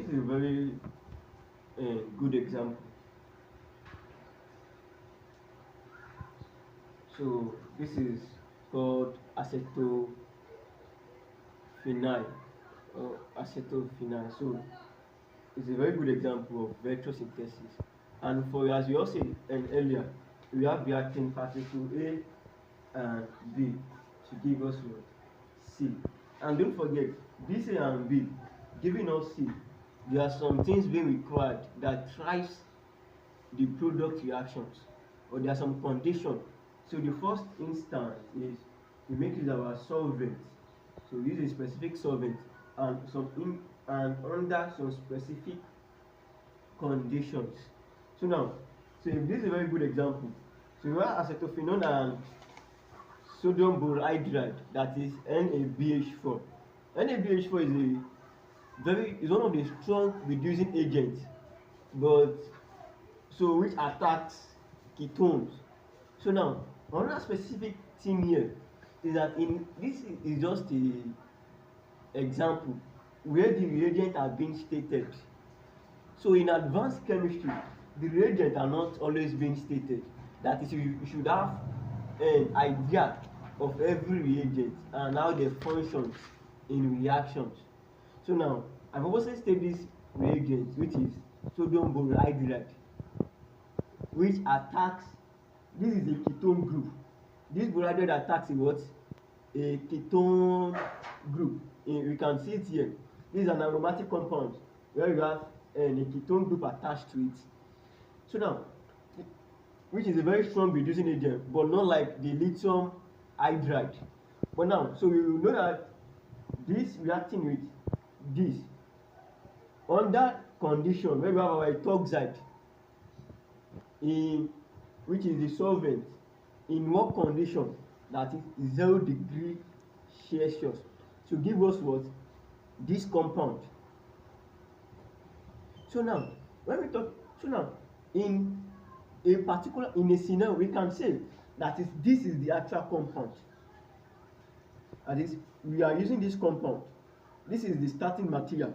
this is a very good example. So this is called acetophenyl or acetophenyl. So it's a very good example of vector synthesis. And for as we also said earlier, we have reacting particle A and B to give us what? C. And don't forget, this A and B giving us C, there are some things being required that drives the product reactions, or there are some conditions. So the first instance is we make use of our solvent. So we use a specific solvent and under some specific conditions. So now, so if this is a very good example. So we have acetophenone and sodium borhydride, that is NaBH4. NaBH4 is one of the strong reducing agents, but so which attacks ketones. So now another specific thing here is that in this is just a example where the reagent are being stated. So in advanced chemistry, the reagent are not always being stated. That is, you should have an idea of every reagent and how they function in reactions. So now I've also stated this reagent, which is sodium borhydride, which attacks, this is a ketone group. This borhydride attacks a what? A ketone group. We can see it here. This is an aromatic compound where you have a ketone group attached to it. So now, which is a very strong reducing agent, but not like the lithium hydride. But now, so we will know that this reacting with this under condition where we have our ethoxide in which is the solvent in what condition, that is 0 degree Celsius, to give us what? This compound. So now when we talk, so now in a scenario we can say that this is the actual compound, that is we are using this compound, this is the starting material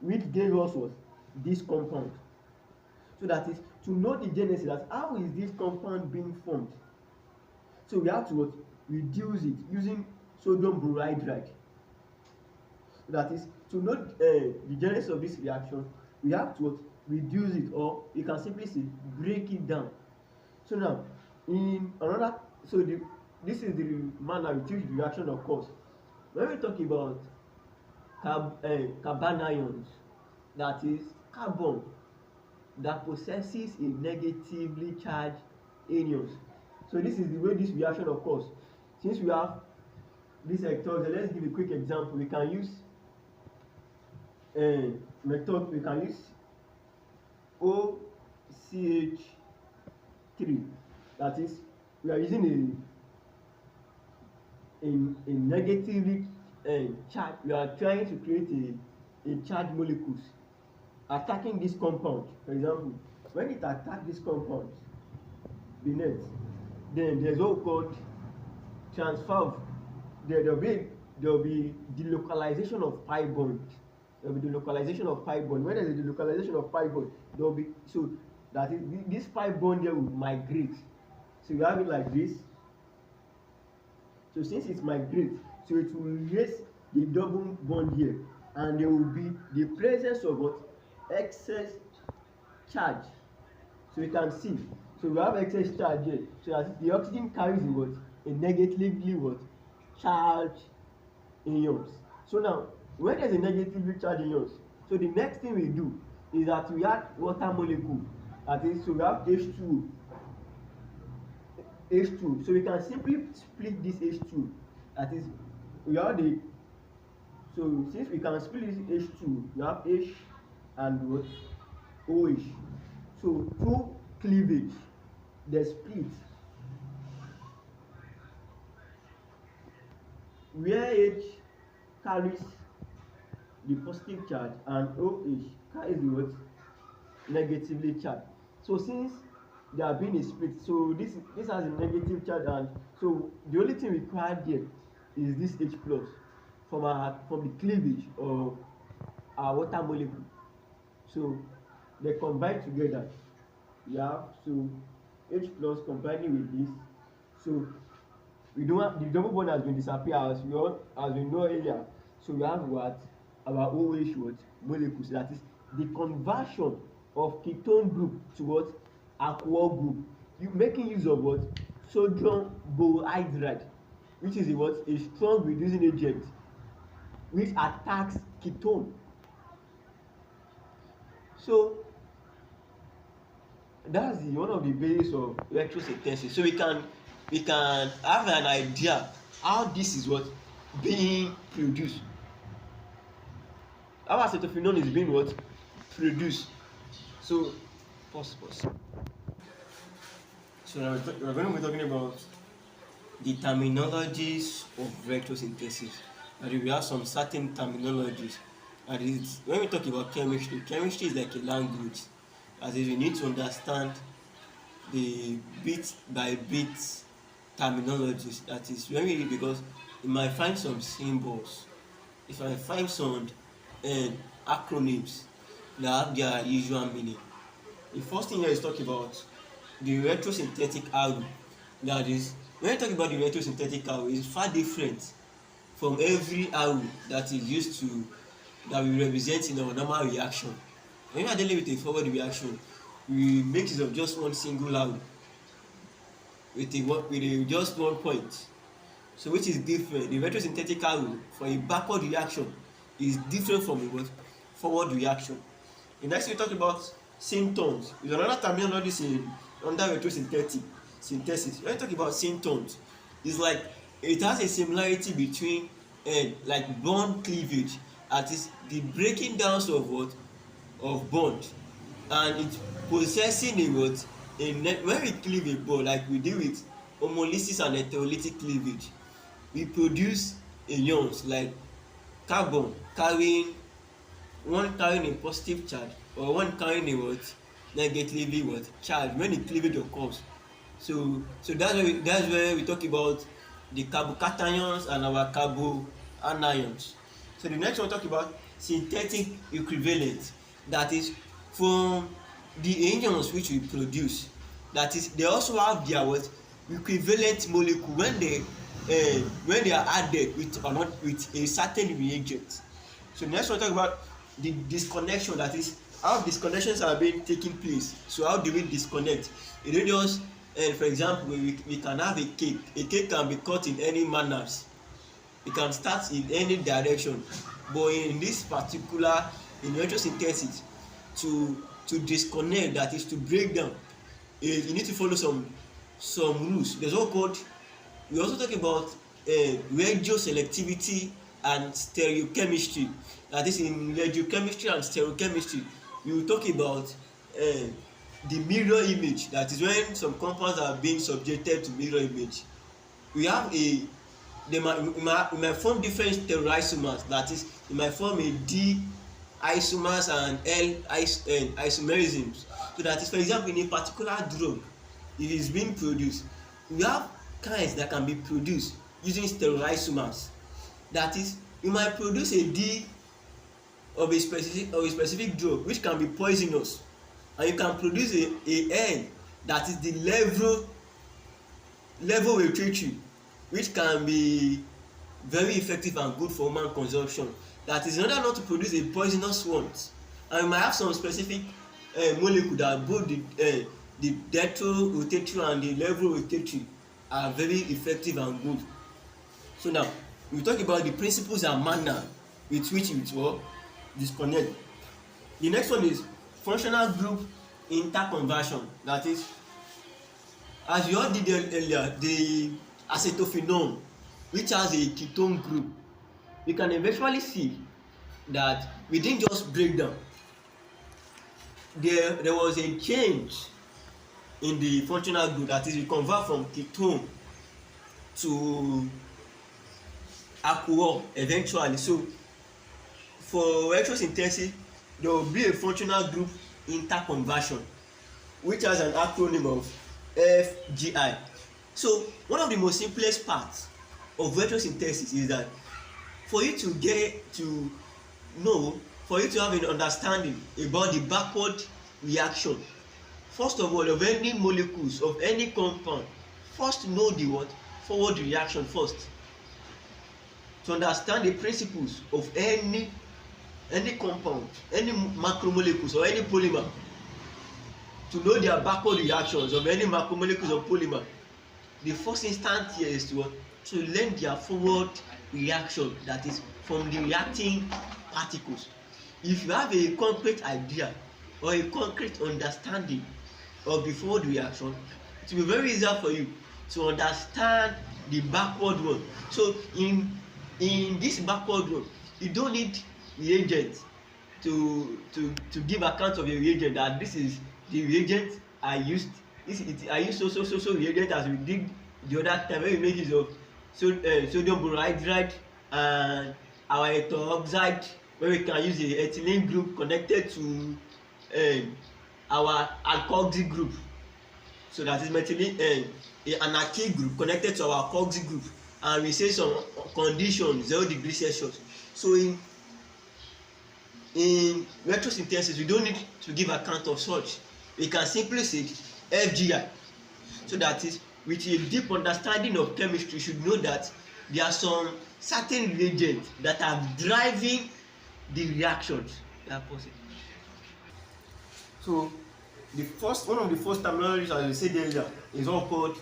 which gave us what? This compound. So that is to know the genesis, that how is this compound being formed. So we have to what? Reduce it using sodium borhydride. So that is to know the genesis of this reaction, we have to what? Reduce it, or you can simply say break it down. So now in another, so this is the manner with which the reaction occurs. When we talk about carbanions, that is carbon that possesses a negatively charged anions. So this is the way this reaction occurs. Since we have this ethoxide, let's give a quick example. We can use we can use OCH3. That is, we are using a negatively charged. We are trying to create a charged molecules attacking this compound. For example, when it attacks this compound beneath, then there's what we call transfer. There will be delocalization of pi bond. There will be delocalization of pi bond. When there is a delocalization of pi bond, there will be, so that is this pi bond here will migrate. So you have it like this. So since it migrates, so it will raise the double bond here, and there will be the presence of what? Excess charge. So you can see, so we have excess charge here, so that the oxygen carries the what? A negatively what? Charged ions. So now when there's a negatively charged ions, so the next thing we do is that we add water molecule, that is, so we have H2. So we can simply split this H2, that is, we have the, so since we can split this H2, we have H and what? OH. So through cleavage, they split, where H carries the positive charge and OH carries the what? Negatively charged. So since there have been a split, so this has a negative charge, and so the only thing required here is this H plus from the cleavage of our water molecule. So they combine together. You have so H plus combining with this. So we don't have the double bond has been disappear as we know earlier. So we have what our OH what molecules, that is the conversion of ketone group to what alcohol group. You making use of what sodium borohydride, which is a what a strong reducing agent which attacks ketone. So that's the one of the basis of electrosynthesis. So we can have an idea how this is what being produced, how acetophenone is being what produced. So pause. So now we're going to be talking about the terminologies of electrosynthesis. And we have some certain terminologies. And when we talk about chemistry is like a language. As if you need to understand the bit by bit terminologies. That is when we, because you might find some symbols, if I find some acronyms that have their usual meaning. The first thing here is talk about the electrosynthetic arrow. That is, when you talk about the electrosynthetic arrow, it's far different from every arrow that is used to, that we represent in our normal reaction. When we are dealing with a forward reaction, we make use of just one single arrow with just one point. So which is different. The electrosynthetic arrow for a backward reaction is different from a forward reaction. The next we talk about symptoms. Is another terminology under electrosynthetic synthesis. When you talk about symptoms, it's like it has a similarity between like bond cleavage, that is the breaking down of bond, and it's possessing when we cleave a bond, like we deal with homolysis and heterolytic cleavage, we produce ions like carbon carrying a positive charge, or one carrying a negatively charge when the cleavage occurs. So that's where we talk about the carbocations and our carboanions. So the next one talk about synthetic equivalent, that is from the ions which we produce, that is they also have their equivalent molecule when they are added with a certain reagent. So the next one talk about the disconnection, that is how disconnections are being taking place. So how do we disconnect? You don't just for example, we can have a cake can be cut in any manners, it can start in any direction, but in this particular in electrosynthesis, to disconnect, that is to break down, you need to follow some rules. There's what called, we also talk about radioselectivity and stereochemistry. That is, in radiochemistry and stereochemistry, we will talk about the mirror image, that is when some compounds are being subjected to mirror image. We have they might form different stereoisomers, that is it might form a D isomers and L isomerisms. So that is, for example, in a particular drug, if it is being produced, we have kinds that can be produced using stereoisomers. That is, you might produce a D of a specific drug which can be poisonous, and you can produce a N that is the level regulatory, which can be very effective and good for human consumption. That is, in order not to produce a poisonous ones, and you might have some specific molecule that both the detrorotatory and the levorotatory are very effective and good. So now we talk about the principles and manner with which it will disconnect. The next one is functional group interconversion. That is, as we all did earlier, the acetophenone, which has a ketone group, we can eventually see that we didn't just break down. There was a change in the functional group, that is, we convert from ketone to alcohol eventually. So for electrosynthesis, there will be a functional group interconversion, which has an acronym of FGI. So one of the most simplest parts of electrosynthesis is that for for you to have an understanding about the backward reaction, first of all, of any molecules of any compound, first know the what forward reaction first. To understand the principles of any compound, any macromolecules or any polymer, to know their backward reactions of any macromolecules or polymer, the first instance here is to learn their forward reaction, that is from the reacting particles. If you have a concrete idea or a concrete understanding of the forward reaction, it will be very easier for you to understand the backward one. So in this backward one, you don't need reagent to give account of your reagent, that this is the reagent I used. I used so reagent as we did the other time when we make use of sodium borohydride and our ethyl oxide, where we can use a ethylene group connected to our alkoxy group. So that is methylene, an alkyl group connected to our alkoxy group, and we say some condition 0 degrees Celsius. So in retrosynthesis, we don't need to give account of such. We can simply say FGI. So that is, with a deep understanding of chemistry, you should know that there are some certain reagents that are driving the reactions that are possible. So one of the first terminologies, as we said earlier, is all called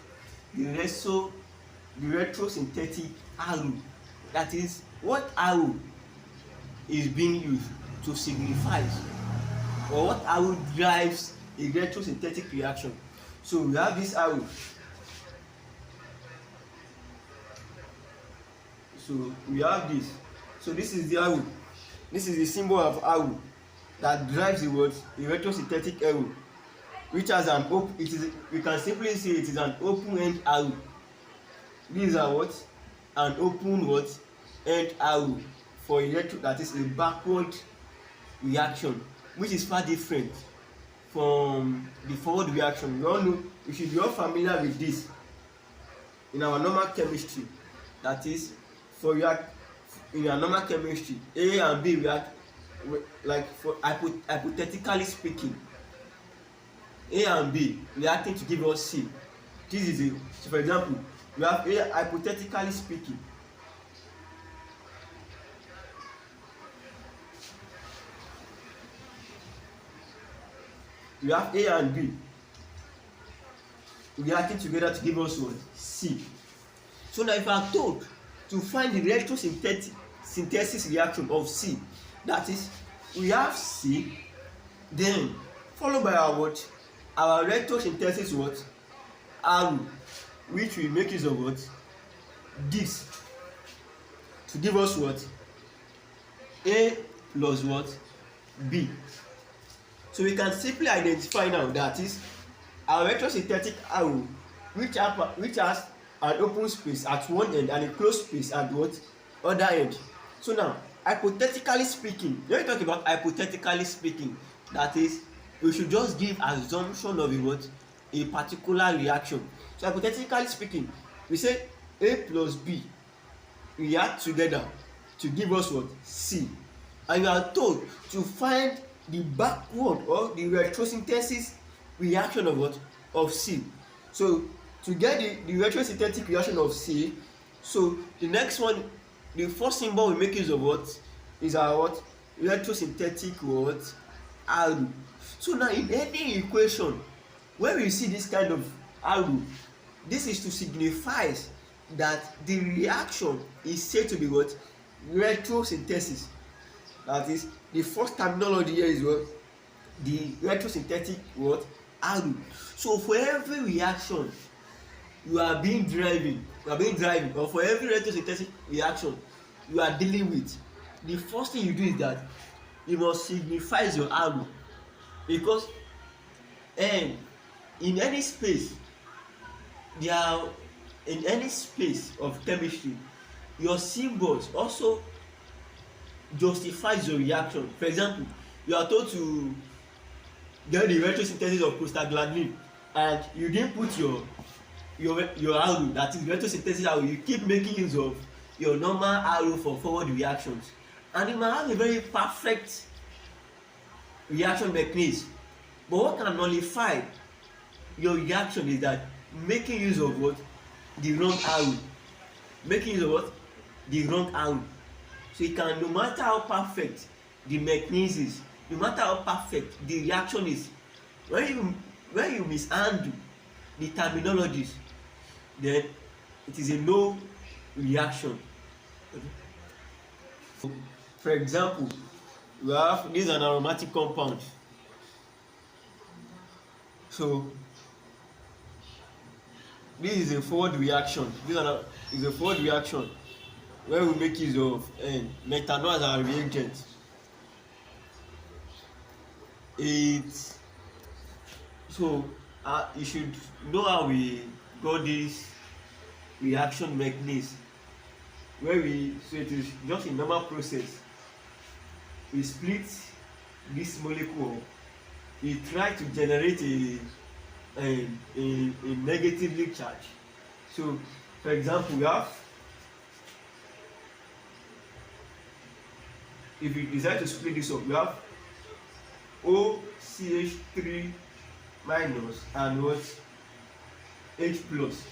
the retrosynthetic arrow. That is, what arrow is being used to signify, or what arrow drives a retrosynthetic reaction. So we have this arrow. So we have this. So this is the arrow. This is the symbol of arrow that drives the word, the retrosynthetic arrow, which has an open. We can simply say it is an open end arrow. These are what? An open what? End arrow for that is a backward reaction, which is far different from the forward reaction. We should be all familiar with this in our normal chemistry. That is, in our normal chemistry, A and B react, like for hypothetically speaking, A and B reacting to give us C. This is so for example, we have A, hypothetically speaking. We have A and B reacting together to give us what? C. So now if I am told to find the retrosynthesis reaction of C, that is, we have C, then followed by our what? Our retrosynthesis what? arrow, which we make use of what? This, to give us what? A plus what? B. So we can simply identify now that is our retrosynthetic arrow, which has an open space at one end and a closed space at what? Other end. So now, hypothetically speaking, when we talk about hypothetically speaking, that is, we should just give assumption of a particular reaction. So hypothetically speaking, we say A plus B react together to give us what? C. And you are told to find the backward or the retrosynthesis reaction of what? Of C. So to get the retrosynthetic reaction of C, so the next one, the first symbol we make use of what? Is our what? Retrosynthetic what? Arrow. So now in any equation, when we see this kind of arrow, this is to signify that the reaction is said to be what? Retrosynthesis. That is, the first terminology here is what? The retrosynthetic what? Arrow. So for every reaction you are being driving, or for every retrosynthetic reaction you are dealing with, the first thing you do is that you must signify your arrow, because in any space of chemistry, your symbols also justifies your reaction. For example, you are told to get the retrosynthesis of prostaglandin and you didn't put your arrow, that is retrosynthesis arrow. You keep making use of your normal arrow for forward reactions, and you might have a very perfect reaction mechanism. But what can nullify your reaction is that making use of what? The wrong arrow. Making use of what? The wrong arrow. So it can, no matter how perfect the mechanism is, no matter how perfect the reaction is, when you mishandle the terminologies, then it is a no reaction. For example, we have this is an aromatic compound. So this is a forward reaction. Is a forward reaction where we make use of methanol as our reagent. It's so you should know how we got this reaction mechanism, where so it is just a normal process. We split this molecule, we try to generate a negatively charged. So for example, we have, if we decide to split this up, we have OCH3 minus and what? H plus.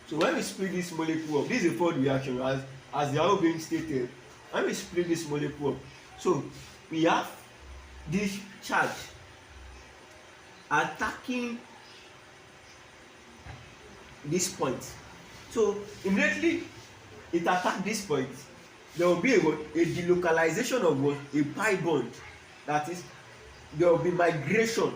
So when we split this molecule up, this is a forward reaction as they are all being stated. When we split this molecule up, so we have this charge attacking this point. So immediately it attacks this point, there will be a delocalization of what? A pi bond. That is, there will be migration